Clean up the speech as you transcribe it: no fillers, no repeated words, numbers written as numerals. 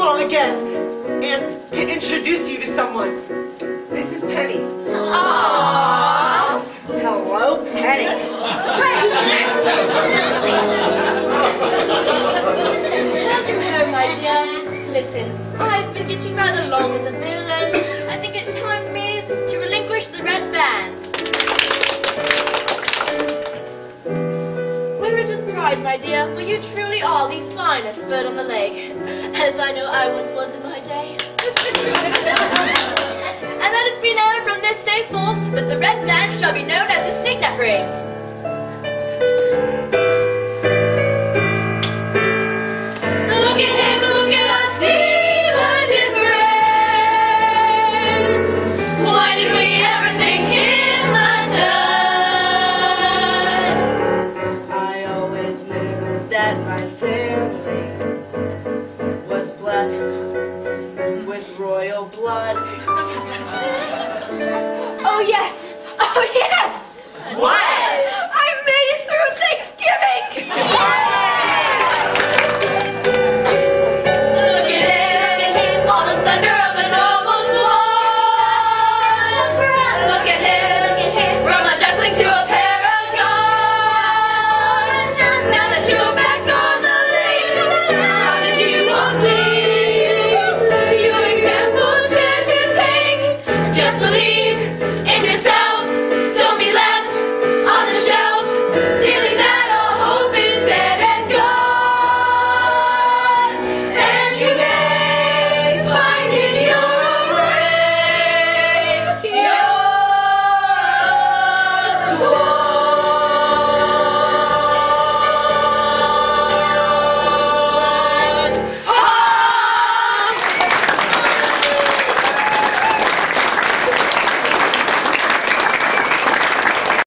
all again and to introduce you to someone. This is Penny. Aww. Hello, Penny. Welcome home, my dear. Listen, I've been getting rather long in the bill, and I think it's time for me to relinquish the red band. Wear it with pride, my dear, for you truly are the finest bird on the lake, as I know I once was in my day. And let it be known from this day forth that the red band shall be known as the signet ring. Look at him, look at us, see the difference. Why did we ever think him undone? I always knew that my family was blessed with royal blood. Oh yes! Oh yes!